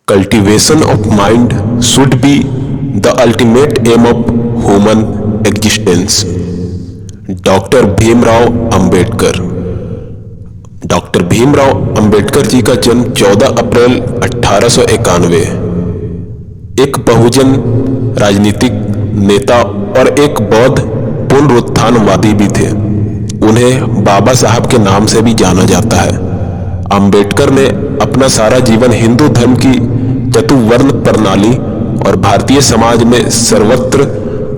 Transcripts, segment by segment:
Cultivation of mind should be the ultimate aim of human existence. Doctor Bhimrao Ambedkar. Doctor Bhimrao Ambedkar ji का जन्म 14 अप्रैल 1891। एक बहुजन राजनीतिक नेता और एक बौद्ध पुनरुत्थानवादी भी थे। उन्हें बाबा साहब के नाम से भी जाना जाता है। अंबेडकर ने अपना सारा जीवन हिंदू धर्म की चतुर्वर्ण प्रणाली और भारतीय समाज में सर्वत्र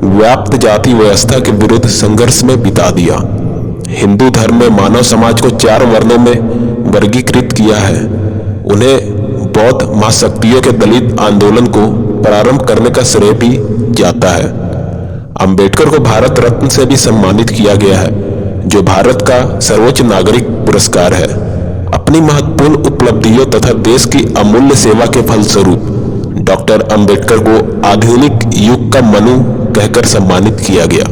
व्याप्त जाति व्यवस्था के विरुद्ध संघर्ष में बिता दिया। हिंदू धर्म में मानव समाज को 4 वर्णों में वर्गीकृत किया है। उन्हें बौद्ध महाशक्तियों के दलित आंदोलन को प्रारंभ करने का श्रेय भी जाता है। अंबेडकर को भारत रत्न से भी सम्मानित किया गया है, जो भारत का सर्वोच्च नागरिक पुरस्कार है। अपनी महत्वपूर्ण उपलब्धियों तथा देश की अमूल्य सेवा के फलस्वरूप डॉक्टर अंबेडकर को आधुनिक युग का मनु कहकर सम्मानित किया गया।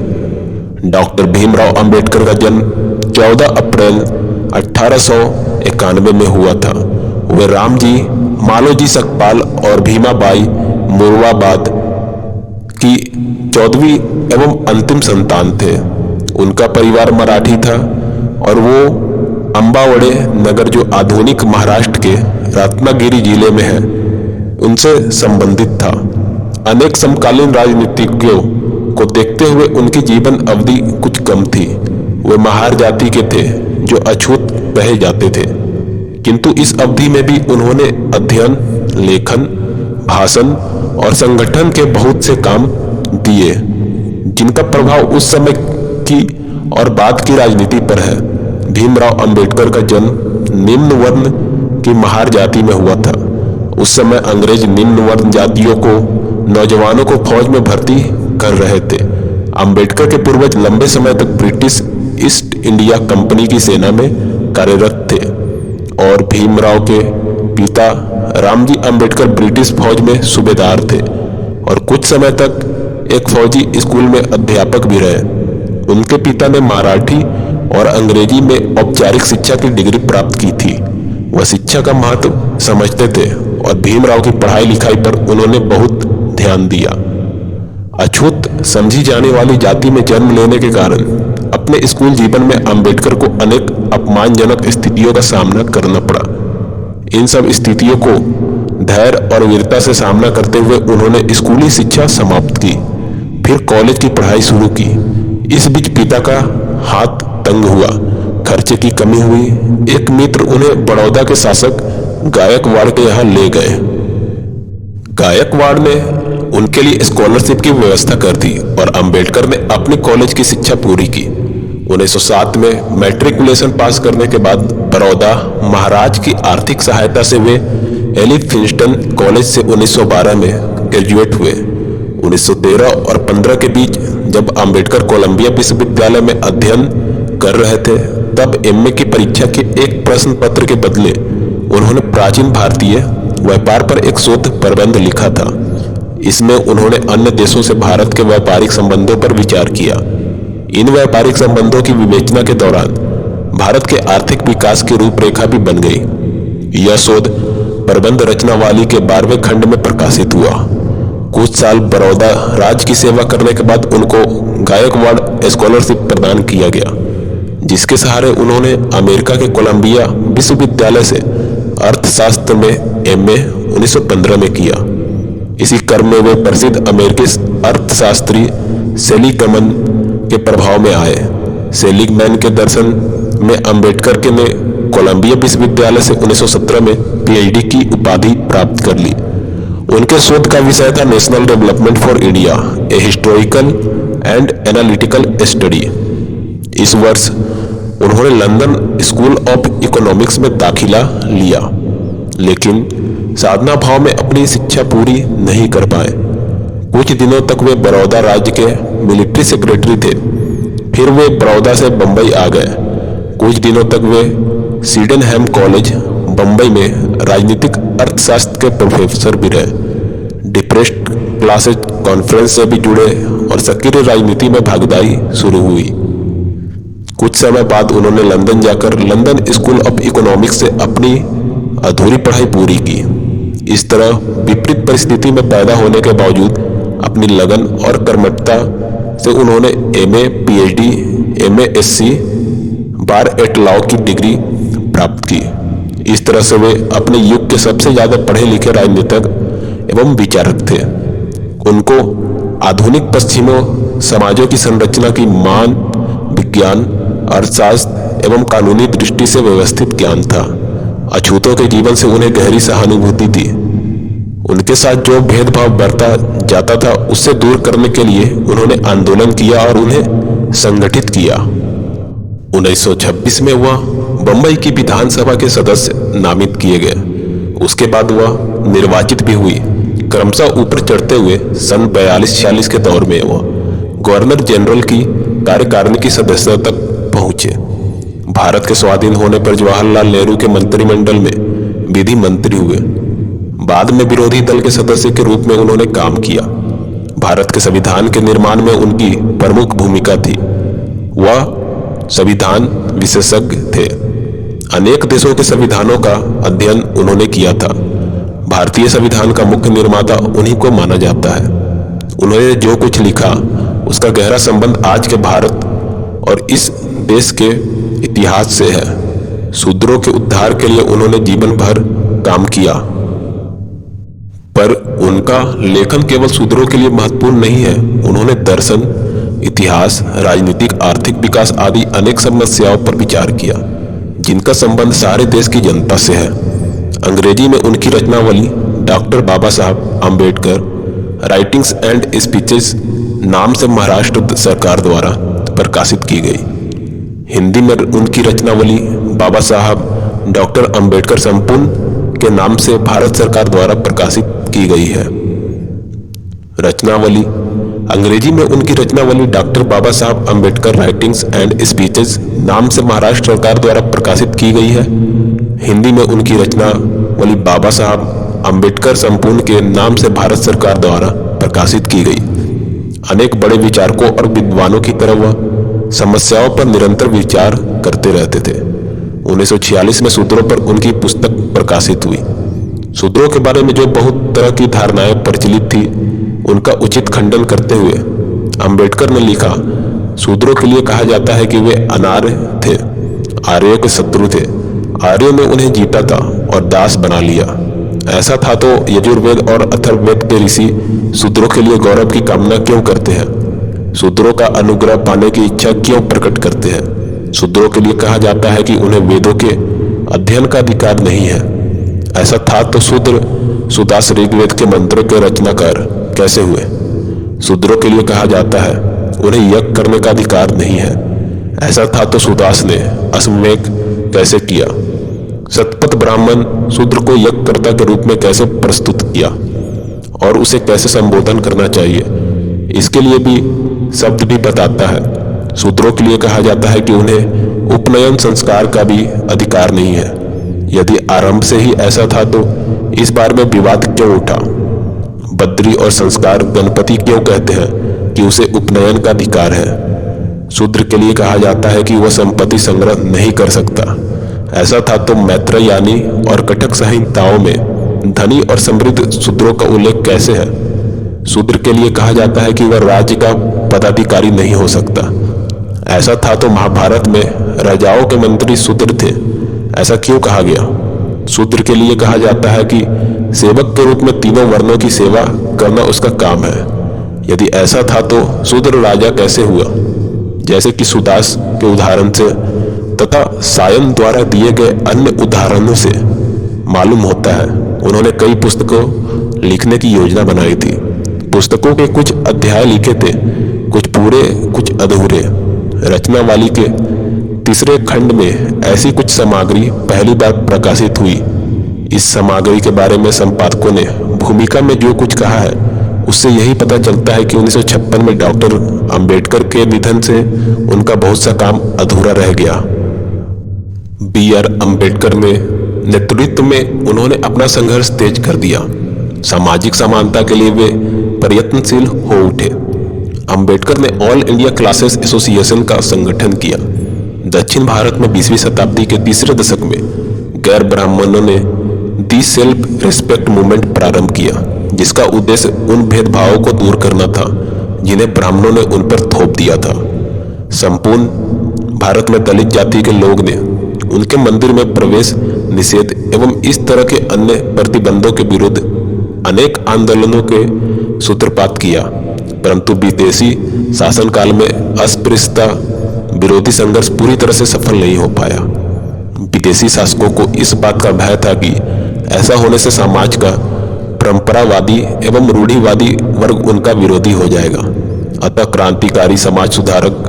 डॉक्टर भीमराव अंबेडकर का जन्म 14 अप्रैल 1891 में हुआ था। वे रामजी, मालोजी सकपाल और भीमाबाई मुर्वाबाद की 14वीं एवं अंतिम संतान थे। उनका परिवार मराठी था और वो अंबावड़े नगर, जो आधुनिक महाराष्ट्र के रत्नागिरी जिले में है, उनसे संबंधित था। अनेक समकालीन राजनीतिज्ञों को देखते हुए उनकी जीवन अवधि कुछ कम थी। वे महार जाति के थे जो अछूत कहे जाते थे, किंतु इस अवधि में भी उन्होंने अध्ययन, लेखन, भाषण और संगठन के बहुत से काम दिए, जिनका प्रभाव उस समय की और बाद की राजनीति पर है। भीमराव अंबेडकर का जन्म निम्न वर्ण की महार जाति में हुआ था। उस समय अंग्रेज निम्न वर्ण जातियों को, नौजवानों को फौज में भर्ती कर रहे थे। अंबेडकर के पूर्वज लंबे समय तक ब्रिटिश ईस्ट इंडिया कंपनी की सेना में कार्यरत थे और भीमराव के पिता रामजी अंबेडकर ब्रिटिश फौज में सूबेदार थे और कुछ समय तक एक फौजी स्कूल में अध्यापक भी रहे। उनके पिता ने मराठी और अंग्रेजी में औपचारिक शिक्षा की डिग्री प्राप्त की थी। वह शिक्षा का महत्व समझते थे और भीमराव की पढ़ाई लिखाई पर उन्होंने बहुत ध्यान दिया। अछूत समझी जाने वाली जाति में जन्म लेने के कारण अपने स्कूल जीवन में अंबेडकर को अनेक अपमानजनक स्थितियों का सामना करना पड़ा। इन सब स्थितियों को धैर्य और वीरता से सामना करते हुए उन्होंने स्कूली शिक्षा समाप्त की, फिर कॉलेज की पढ़ाई शुरू की। इस बीच पिता का हाथ तंग हुआ, खर्चे की कमी हुई। एक मित्र उन्हें बड़ौदा के शासक गायकवाड़ के यहाँ ले गए। गायकवाड़ ने उनके लिए स्कॉलरशिप की व्यवस्था कर दी और अंबेडकर ने अपनी कॉलेज की शिक्षा पूरी की। 1907 में मैट्रिकुलेशन पास करने के बाद बड़ौदा महाराज की आर्थिक सहायता से वे एलिफिंस्टन कॉलेज से 1912 में ग्रेजुएट हुए। 1913 और 15 के बीच जब अंबेडकर कोलंबिया विश्वविद्यालय में अध्ययन कर रहे थे, तब एमए की परीक्षा के एक प्रश्न पत्र के बदले उन्होंने प्राचीन भारतीय व्यापार पर एक शोध प्रबंध लिखा था। इसमें उन्होंने अन्य देशों से भारत के व्यापारिक संबंधों पर विचार किया। इन व्यापारिक संबंधों की विवेचना के दौरान भारत के आर्थिक विकास की रूपरेखा भी बन गई। यह शोध प्रबंध रचनावली के 12वें खंड में प्रकाशित हुआ। कुछ साल बड़ौदा राज्य की सेवा करने के बाद उनको गायकवाड़ स्कॉलरशिप प्रदान किया गया, जिसके सहारे उन्होंने अमेरिका के कोलंबिया विश्वविद्यालय से अर्थशास्त्र में एमए 1915 में किया। इसी क्रम में वे प्रसिद्ध अमेरिकी अर्थशास्त्री सेलिगमैन के प्रभाव में आए। सेलिगमैन के दर्शन में अंबेडकर के ने कोलंबिया विश्वविद्यालय से 1917 में पीएचडी की उपाधि प्राप्त कर ली। उनके शोध का विषय था national development for India, a historical and analytical study. इस वर्ष उन्होंने लंदन स्कूल ऑफ इकोनॉमिक्स में दाखिला लिया, लेकिन साधना भाव में अपनी शिक्षा पूरी नहीं कर पाए। कुछ दिनों तक वे बड़ौदा राज्य के मिलिट्री सेक्रेटरी थे। फिर वे बड़ौदा से बंबई आ गए। कुछ दिनों तक वे सीडेनहैम कॉलेज बंबई में राजनीतिक अर्थशास्त्र के प्रोफेसर भी रहे। डिप्रेस्ड क्लासेज कॉन्फ्रेंस से भी जुड़े और सक्रिय राजनीति में भागीदारी शुरू हुई। कुछ समय बाद उन्होंने लंदन जाकर लंदन स्कूल ऑफ इकोनॉमिक्स से अपनी अधूरी पढ़ाई पूरी की। इस तरह विपरीत परिस्थिति में पैदा होने के बावजूद अपनी लगन और कर्मठता से उन्होंने एमए, पीएचडी, एमएससी, बार एट लॉ की डिग्री प्राप्त की। इस तरह से वे अपने युग के सबसे ज्यादा पढ़े लिखे राजनीतिक एवं विचारक थे। उनको आधुनिक पश्चिमी समाजों की संरचना की मान, विज्ञान, अर्थशास्त्र एवं कानूनी दृष्टि से व्यवस्थित ज्ञान था। अछूतों के जीवन से उन्हें गहरी सहानुभूति थी। उनके साथ जो भेदभाव बढ़ता जाता था उससे दूर करने के लिए उन्होंने आंदोलन किया और उन्हें संगठित किया। 1926 में वह बंबई की विधानसभा के सदस्य नामित किए गए। उसके बाद वह निर्वाचित भी हुई। क्रमशः ऊपर चढ़ते हुए सन 42-46 के दौर में वह गवर्नर जनरल की कार्यकारिणी की सदस्यता तक पहुंचे। भारत के स्वाधीन होने पर जवाहरलाल नेहरू के मंत्रिमंडल में विधि मंत्री हुए। बाद में विरोधी दल के सदस्य के रूप में उन्होंने काम किया। भारत के संविधान के निर्माण में उनकी प्रमुख भूमिका थी। वह संविधान विशेषज्ञ थे। अनेक देशों के संविधानों का अध्ययन उन्होंने किया था। भारतीय संविधान का मुख्य निर्माता उन्हीं को माना जाता है। उन्होंने जो कुछ लिखा उसका गहरा संबंध आज के भारत और इस देश के इतिहास से है। शूद्रों के उद्धार के लिए उन्होंने जीवन भर काम किया, पर उनका लेखन केवल शूद्रों के लिए महत्वपूर्ण नहीं है। उन्होंने दर्शन, इतिहास, राजनीतिक, आर्थिक विकास आदि अनेक समस्याओं पर विचार किया जिनका संबंध सारे देश की जनता से है। अंग्रेजी में उनकी रचनावली doctor Baba Saheb Ambedkar writings and speeches नाम से महाराष्ट्र सरकार द्वारा प्रकाशित की गई। हिंदी में उनकी रचनावली बाबा साहब डॉक्टर आम्बेडकर संपूर्ण के नाम से भारत सरकार द्वारा प्रकाशित की गई है। रचनावली अंग्रेजी में उनकी रचनावली doctor Baba Saheb Ambedkar writings and speeches नाम से महाराष्ट्र सरकार द्वारा प्रकाशित की गई है। हिंदी में उनकी रचनावली बाबा साहब आम्बेडकर संपूर्ण के नाम से भारत सरकार द्वारा प्रकाशित की गई। अनेक बड़े विचारकों और विद्वानों की तरह वह समस्याओं पर निरंतर विचार करते रहते थे। 1946 में शूद्रों पर उनकी पुस्तक प्रकाशित हुई। शूद्रों के बारे में जो बहुत तरह की धारणाएं प्रचलित थी उनका उचित खंडन करते हुए अंबेडकर ने लिखा, शूद्रों के लिए कहा जाता है कि वे अनार्य थे, आर्यों के शत्रु थे। आर्यों ने उन्हें जीता था और दास बना लिया। ऐसा था तो यजुर्वेद और अथर्ववेद के ऋषि शूद्रों के लिए गौरव की कामना क्यों करते हैं? शूद्रों का अनुग्रह पाने की इच्छा क्यों प्रकट करते हैं? शूद्रों के लिए कहा जाता है कि उन्हें वेदों के अध्ययन का अधिकार नहीं है। ऐसा था तो शूद्र सुदास ऋग्वेद के मंत्रों के रचनाकार कैसे हुए? शूद्रों के लिए कहा जाता है उन्हें यज्ञ करने का अधिकार नहीं है। ऐसा था तो सुदास ने अश्वमेध कैसे किया? शतपथ ब्राह्मण शूद्र को यज्ञकर्ता के रूप में कैसे प्रस्तुत किया और उसे कैसे संबोधन करना चाहिए, इसके लिए भी शब्द भी बताता है। शूद्रों के लिए कहा जाता है कि उन्हें उपनयन संस्कार का भी अधिकार नहीं है। यदि आरंभ से ही ऐसा था तो इस बार में विवाद क्यों उठा? बद्री और संस्कार गणपति क्यों कहते हैं कि उसे उपनयन का अधिकार है? शूद्र के लिए कहा जाता है कि वह संपत्ति संग्रह नहीं कर सकता। ऐसा था तो मैत्रेयानी और कटक संहिताओं में धनी और समृद्ध शूद्रों का उल्लेख कैसे है? शूद्र के लिए कहा जाता है कि वह राज्य का पदाधिकारी नहीं हो सकता। ऐसा था तो महाभारत में राजाओं के मंत्री शूद्र थे। ऐसा क्यों कहा गया? शूद्र के लिए कहा जाता है कि सेवक के रूप में तीनों वर्णों की सेवा करना उसका काम है। यदि ऐसा था तो शूद्र राजा कैसे हुआ? जैसे कि सुदास के उदाहरण से तथा सायन द्वारा दिए गए अन्य उदाहरणों से मालूम होता है उन्होंने कई पुस्तकों लिखने की योजना बनाई थी। पुस्तकों के कुछ अध्याय लिखे थे, कुछ पूरे कुछ अधूरे। रचनावली के तीसरे खंड में ऐसी कुछ सामग्री पहली बार प्रकाशित हुई। इस सामग्री के बारे में संपादकों ने भूमिका में जो कुछ कहा है उससे यही पता चलता है कि 1956 में डॉक्टर अंबेडकर के निधन से उनका बहुत सा काम अधूरा रह गया। बी.आर. अंबेडकर में नेतृत्व में उन्होंने अपना संघर्ष तेज कर दिया। सामाजिक समानता के लिए वे प्रयत्नशील हो उठे। अंबेडकर ने ऑल इंडिया क्लासेस एसोसिएशन का संगठन किया। दक्षिण भारत में 20वीं शताब्दी के तीसरे दशक में गैर ब्राह्मणों ने दी सेल्फ रिस्पेक्ट मूवमेंट प्रारंभ किया, जिसका उद्देश्य उन भेदभावों को दूर करना था जिन्हें ब्राह्मणों ने उन पर थोप दिया था। संपूर्ण भारत में दलित जाति के लोग ने उनके मंदिर में प्रवेश निषेध एवं इस तरह के अन्य प्रतिबंधों के विरुद्ध अनेक आंदोलनों के सूत्रपात किया, परंतु विदेशी शासनकाल में अस्पृश्यता विरोधी संघर्ष पूरी तरह से सफल नहीं हो पाया। विदेशी शासकों को इस बात का भय था कि ऐसा होने से समाज का परंपरावादी एवं रूढ़िवादी वर्ग उनका विरोधी हो जाएगा। अतः क्रांतिकारी समाज सुधारक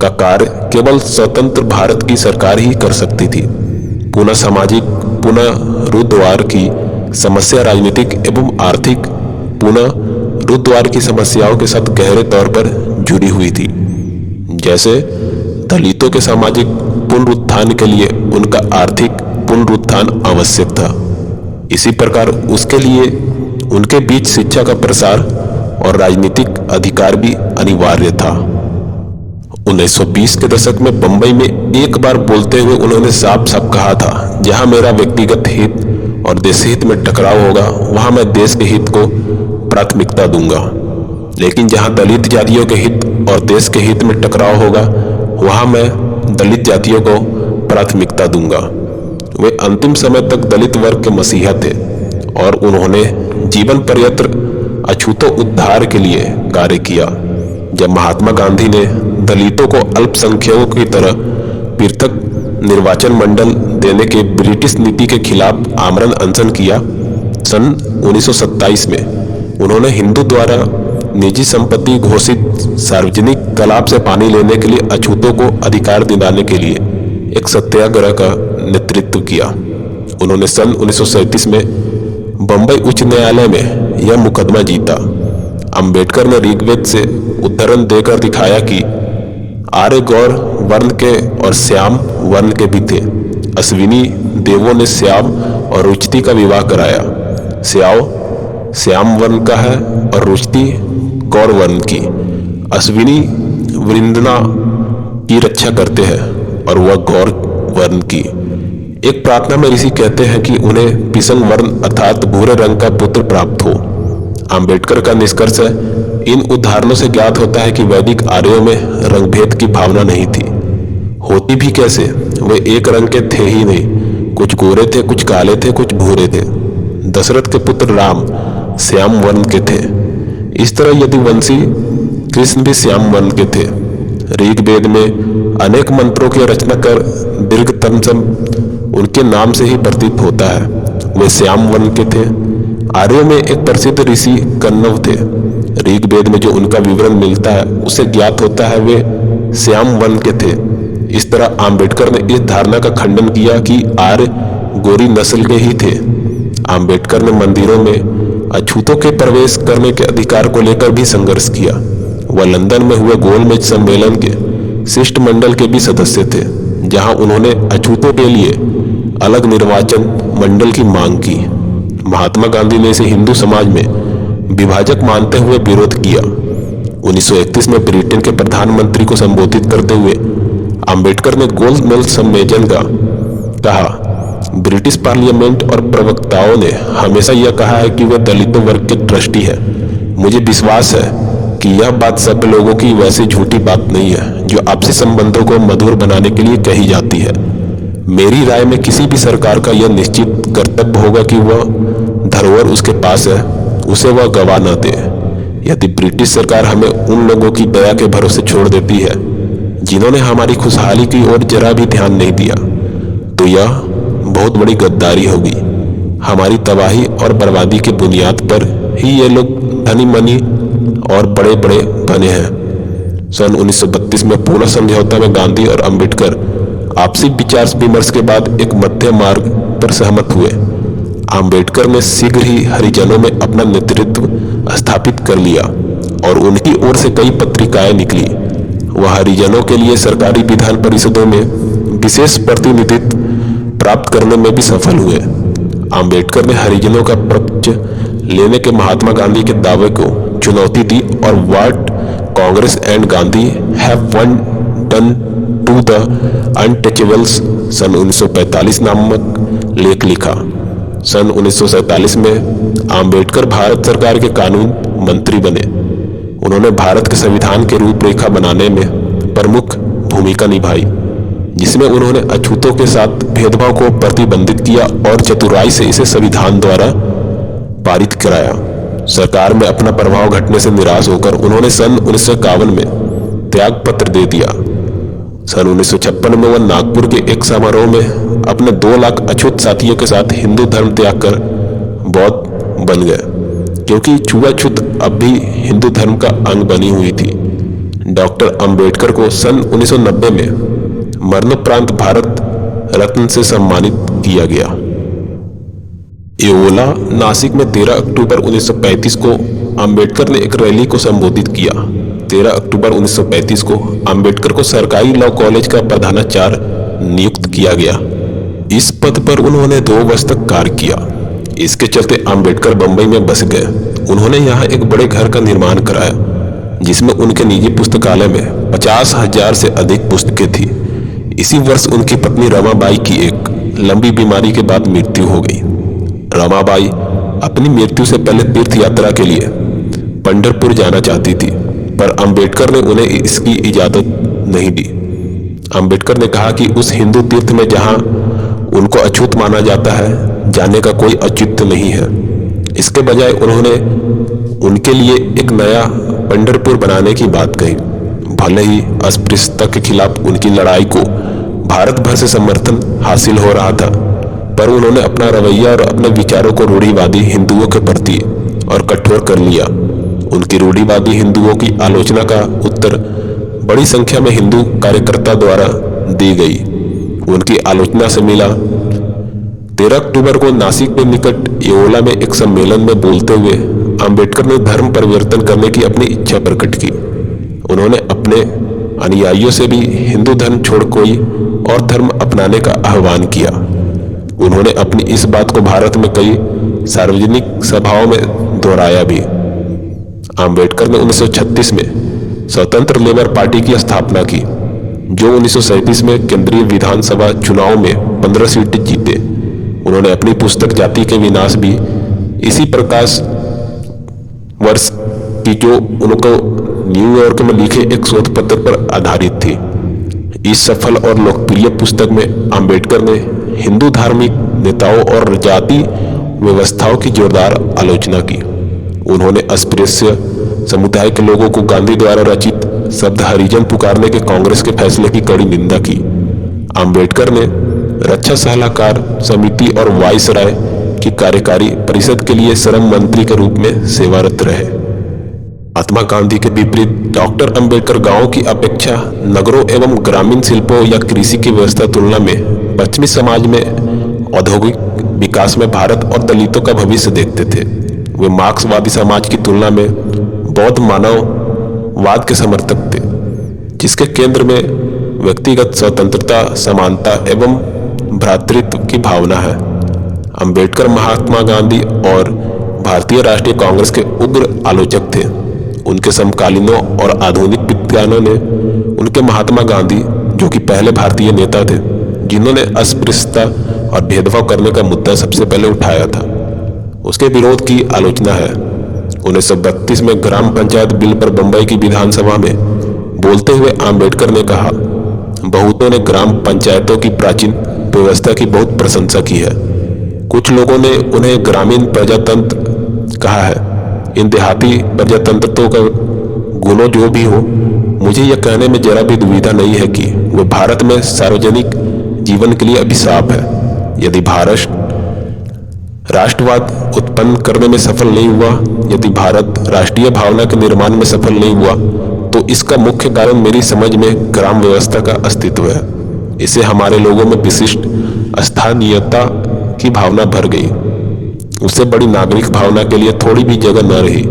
का कार्य केवल स्वतंत्र भारत की सरकार ही कर सकती थी। पुनः सामाजिक पुनरुद्धार की समस्या राजनीतिक एवं आर्थिक पुनरुद्धार की समस्याओं के साथ गहरे तौर पर जुड़ी हुई थी। जैसे दलितों के सामाजिक पुनरुत्थान के लिए उनका आर्थिक पुनरुत्थान आवश्यक था, इसी प्रकार उसके लिए उनके बीच शिक्षा का प्रसार और राजनीतिक अधिकार भी अनिवार्य था। 1920 के दशक में बंबई में एक बार बोलते हुए उन्होंने साफ साफ कहा था, जहां मेरा व्यक्तिगत हित और देश हित में टकराव होगा वहां मैं देश के हित को प्राथमिकता दूंगा, लेकिन जहां दलित जातियों के हित और देश के हित में टकराव होगा वहां मैं दलित जातियों को प्राथमिकता दूंगा। वे अंतिम समय तक दलित वर्ग के मसीहा थे और उन्होंने जीवन पर्यंत अछूतों उद्धार के लिए कार्य किया। जब महात्मा गांधी ने दलितों को अल्पसंख्यकों की तरह पृथक निर्वाचन मंडल देने के ब्रिटिश नीति के खिलाफ आमरण अनशन किया, सन 1927 में उन्होंने हिंदू द्वारा निजी संपत्ति घोषित सार्वजनिक तालाब से पानी लेने के लिए अछूतों को अधिकार दिलाने के लिए एक सत्याग्रह का नेतृत्व किया। उन्होंने सन 1937 में बंबई उच्च न्यायालय में यह मुकदमा जीता। अंबेडकर ने ऋग्वेद से उद्धरण देकर दिखाया कि आर्य गौर वर्ण के और श्याम वर्ण के भी थे। अश्विनी देवों ने श्याम और रुचति का विवाह कराया। श्याव श्याम वर्ण का है और रुचति गौर वर्ण की। अश्विनी वृंदना की रक्षा करते हैं और वह गौर वर्ण की। एक प्रार्थना में ऋषि कहते हैं कि उन्हें पिसंग वर्ण अर्थात भूरे रंग का पुत्र प्राप्त हो। अंबेडकर का निष्कर्ष है, इन उदाहरणों से ज्ञात होता है कि वैदिक आर्यों में रंगभेद की भावना नहीं थी। होती भी कैसे, वे एक रंग के थे ही नहीं, कुछ गोरे थे, कुछ काले थे, कुछ भूरे थे। दशरथ के पुत्र राम श्याम वर्ण के थे। इस तरह यदुवंशी कृष्ण भी श्याम वर्ण के थे। ऋग्वेद में अनेक मंत्रों की रचना कर दीर्घतम उनके नाम से ही प्रतीत होता है। वे श्याम वर्ण के थे। आर्यों में एक प्रसिद्ध ऋषि कण्व थे। ऋग्वेद में जो उनका विवरण मिलता है उसे ज्ञात होता है वे श्याम वर्ण के थे। इस तरह अंबेडकर ने इस धारणा का खंडन किया कि आर्य गोरी नस्ल के ही थे। अंबेडकर ने मंदिरों में अछूतों के प्रवेश करने के अधिकार को लेकर भी संघर्ष किया। वह लंदन में हुए गोलमेज सम्मेलन के शिष्टमंडल के भी सदस्य थे, जहां उन्होंने अछूतों के लिए अलग निर्वाचन मंडल की मांग की। महात्मा गांधी ने इसे हिंदू समाज में विभाजक मानते हुए विरोध किया। 1931 में ब्रिटेन के प्रधानमंत्री को संबोधित करते हुए अंबेडकर ने गोलमेज सम्मेलन का कहा, ब्रिटिश पार्लियामेंट और प्रवक्ताओं ने हमेशा यह कहा है कि वे दलितों वर्ग के ट्रस्टी है। मुझे विश्वास है कि यह बात सब लोगों की वैसी झूठी बात नहीं है जो आपसी संबंधों को मधुर बनाने के लिए कही जाती है। मेरी राय में किसी भी सरकार का यह निश्चित कर्तव्य होगा कि वह धरोहर उसके पास है, उसे वह गवा न दे। यदि ब्रिटिश सरकार हमें उन लोगों की दया के भरोसे छोड़ देती है जिन्होंने हमारी खुशहाली की ओर जरा भी ध्यान नहीं दिया, तो यह बहुत बड़ी गद्दारी होगी। हमारी तबाही और बर्बादी की बुनियाद पर ही ये लोग धनी मनी और बड़े बड़े बने हैं। सन 1932 में पूना समझौता में गांधी और अंबेडकर आपसी विचार विमर्श के बाद एक मध्य मार्ग पर सहमत हुए। अंबेडकर ने शीघ्र ही हरिजनों में अपना नेतृत्व स्थापित कर लिया और उनकी ओर से कई पत्रिकाएं निकली। वह हरिजनों के लिए सरकारी विधान परिषदों में विशेष प्रतिनिधित्व प्राप्त करने में भी सफल हुए। अंबेडकर ने हरिजनों का पक्ष लेने के महात्मा गांधी के दावे को चुनौती दी और what Congress and Gandhi have won done to the untouchables सन 1945 नामक लेख लिखा। सन 1947 में आम्बेडकर भारत सरकार के कानून मंत्री बने। उन्होंने भारत के संविधान की रूपरेखा बनाने में प्रमुख भूमिका निभाई, जिसमें उन्होंने अछूतों के साथ भेदभाव को प्रतिबंधित किया और चतुराई से इसे संविधान द्वारा पारित कराया। सरकार में अपना प्रभाव घटने से निराश होकर उन्होंने सन 1951 में त्याग पत्र दे दिया। सन 1956 में वह नागपुर के एक समारोह में अपने 2 लाख अछूत साथियों के साथ हिंदू धर्म त्याग कर बौद्ध बन गए, क्योंकि छुआछूत अब भी हिंदू धर्म का अंग बनी हुई थी। डॉक्टर अंबेडकर को सन 1990 में मरणोपरांत भारत रत्न से सम्मानित किया गया। येओला, नासिक में 13 अक्टूबर 1935 को अंबेडकर ने एक रैली को संबोधित किया। 13 अक्टूबर 1935 को अंबेडकर को सरकारी लॉ कॉलेज का प्रधानाचार्य नियुक्त किया गया। इस पद पर उन्होंने 2 वर्ष तक कार्य किया। इसके चलते अंबेडकर बंबई में बस गए। उन्होंने यहाँ एक बड़े घर का निर्माण कराया, जिसमें उनके निजी पुस्तकालय में 50,000 से अधिक पुस्तकें थी। इसी वर्ष उनकी पत्नी रमाबाई की एक लंबी बीमारी के बाद मृत्यु हो गई। रमाबाई अपनी मृत्यु से पहले तीर्थ यात्रा के लिए पंढरपुर जाना चाहती थी, पर अंबेडकर ने उन्हें इसकी इजाजत नहीं दी। अंबेडकर ने कहा कि उस हिंदू तीर्थ में जहां उनको अछूत माना जाता है, जाने का कोई औचित्य नहीं है। इसके बजाय उन्होंने उनके लिए एक नया पंढरपुर बनाने की बात कही। भले ही अस्पृश्यता के खिलाफ उनकी लड़ाई को भारत भर से समर्थन हासिल हो रहा था, पर उन्होंने अपना रवैया और अपने विचारों को रूढ़िवादी हिंदुओं के प्रति और कठोर कर लिया। उनकी रूढ़िवादी हिंदुओं की आलोचना का उत्तर बड़ी संख्या में हिंदू कार्यकर्ता द्वारा दी गई। उनकी आलोचना से मिला। 13 अक्टूबर को नासिक के निकट येओला में एक सम्मेलन में बोलते हुए अंबेडकर ने धर्म परिवर्तन करने की अपनी इच्छा प्रकट की। उन्होंने अपने अनुयायियों से भी हिंदू धर्म छोड़ कोई और धर्म अपनाने का आह्वान किया। उन्होंने अपनी इस बात को भारत में कई सार्वजनिक सभाओं में दोहराया भी। अंबेडकर ने 1936 में स्वतंत्र लेबर पार्टी की स्थापना की, जो 1937 में केंद्रीय विधानसभा चुनाव में 15 सीटें जीते। उन्होंने अपनी पुस्तक जाति के विनाश भी इसी प्रकाश वर्ष की, जो उनको न्यूयॉर्क में लिखे एक शोध पत्र पर आधारित थी। इस सफल और लोकप्रिय पुस्तक में अंबेडकर ने हिंदू धार्मिक नेताओं और जाति व्यवस्थाओं की जोरदार आलोचना की। उन्होंने अस्पृश्य समुदाय के लोगों को गांधी द्वारा रचित शब्द हरिजन पुकारने के कांग्रेस के फैसले की कड़ी निंदा की। अंबेडकर ने रक्षा सलाहकार समिति और वायसराय की कार्यकारी परिषद के लिए श्रम मंत्री के रूप में सेवारत रहे। महात्मा गांधी के विपरीत डॉक्टर अंबेडकर गांवों की अपेक्षा नगरों एवं ग्रामीण शिल्पों या कृषि की व्यवस्था तुलना में पश्चिमी समाज में औद्योगिक विकास में भारत और दलितों का भविष्य देखते थे। वे मार्क्सवादी समाज की तुलना में बौद्ध मानववाद के समर्थक थे, जिसके केंद्र में व्यक्तिगत स्वतंत्रता, समानता एवं भ्रातृत्व की भावना है। अंबेडकर महात्मा गांधी और भारतीय राष्ट्रीय कांग्रेस के उग्र आलोचक थे। उनके समकालीनों और आधुनिक विद्वानों ने उनके महात्मा गांधी, जो कि पहले भारतीय नेता थे जिन्होंने अस्पृश्यता और भेदभाव करने का मुद्दा सबसे पहले उठाया था, उसके विरोध की आलोचना है। 1932 में ग्राम पंचायत बिल पर बंबई की विधानसभा में बोलते हुए अंबेडकर ने कहा, बहुतों ने ग्राम पंचायतों की प्राचीन व्यवस्था की बहुत प्रशंसा की है। कुछ लोगों ने उन्हें ग्रामीण प्रजातंत्र कहा है। इन देहाती प्रजातंत्रों का गुणों जो भी हो, मुझे यह कहने में जरा भी दुविधा नहीं है कि वह भारत में सार्वजनिक जीवन के लिए अभिशाप है। यदि भारत राष्ट्रवाद उत्पन्न करने में सफल नहीं हुआ, यदि भारत राष्ट्रीय भावना के निर्माण में सफल नहीं हुआ, तो इसका मुख्य कारण मेरी समझ में ग्राम व्यवस्था का अस्तित्व है। इससे हमारे लोगों में विशिष्ट स्थानीयता की भावना भर गई। उससे बड़ी नागरिक भावना के लिए थोड़ी भी जगह न रही।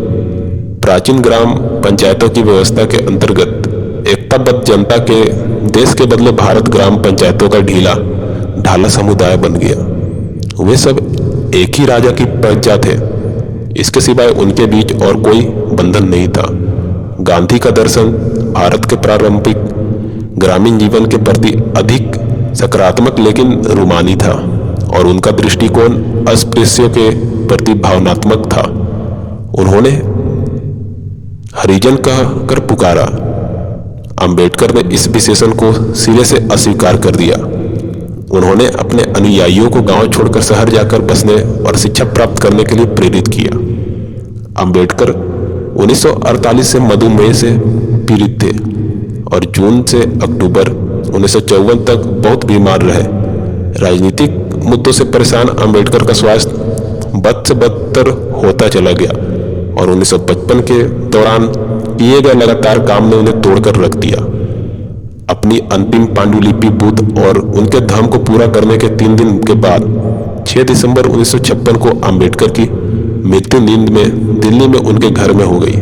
प्राचीन ग्राम पंचायतों की व्यवस्था के अंतर्गत एकताबद्ध जनता के देश के बदले भारत ग्राम पंचायतों का ढीला ढाला समुदाय बन गया। वे सब एक ही राजा की प्रजा थे। इसके सिवाय उनके बीच और कोई बंधन नहीं था। गांधी का दर्शन भारत के प्रारंभिक ग्रामीण जीवन के प्रति अधिक सकारात्मक लेकिन रूमानी था और उनका दृष्टिकोण अस्पृश्यों के प्रति भावनात्मक था। उन्होंने हरिजन कहकर पुकारा। अंबेडकर ने इस विशेषण को सिरे से अस्वीकार कर दिया। उन्होंने अपने अनुयायियों को गांव छोड़कर शहर जाकर बसने और शिक्षा प्राप्त करने के लिए प्रेरित किया। अंबेडकर 1948 से मधुमेह से पीड़ित थे और जून से अक्टूबर 1954 तक बहुत बीमार रहे। राजनीतिक मुद्दों से परेशान अंबेडकर का स्वास्थ्य बद से बदतर होता चला गया और 1955 के दौरान किए गए लगातार काम ने उन्हें तोड़कर रख दिया। अपनी अंतिम पांडुलिपि बुद्ध और उनके धर्म को पूरा करने के 3 दिन के बाद 6 दिसंबर 1956 को अंबेडकर की मृत्यु नींद में दिल्ली में उनके घर में हो गई।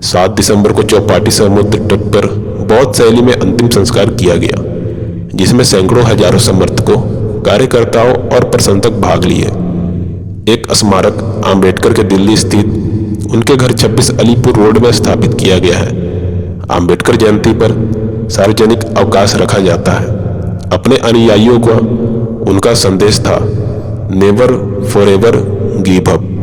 7 दिसंबर को चौपाटी समुद्र तट पर बौद्ध शैली में अंतिम संस्कार किया गया, जिसमें सैकड़ों हजारों समर्थकों, कार्यकर्ताओं और प्रशंसक भाग लिए। एक स्मारक अंबेडकर के दिल्ली स्थित उनके घर 26 अलीपुर रोड में स्थापित किया गया है। अंबेडकर जयंती पर सार्वजनिक अवकाश रखा जाता है। अपने अनुयायियों को उनका संदेश था, नेवर फॉरएवर गिव अप।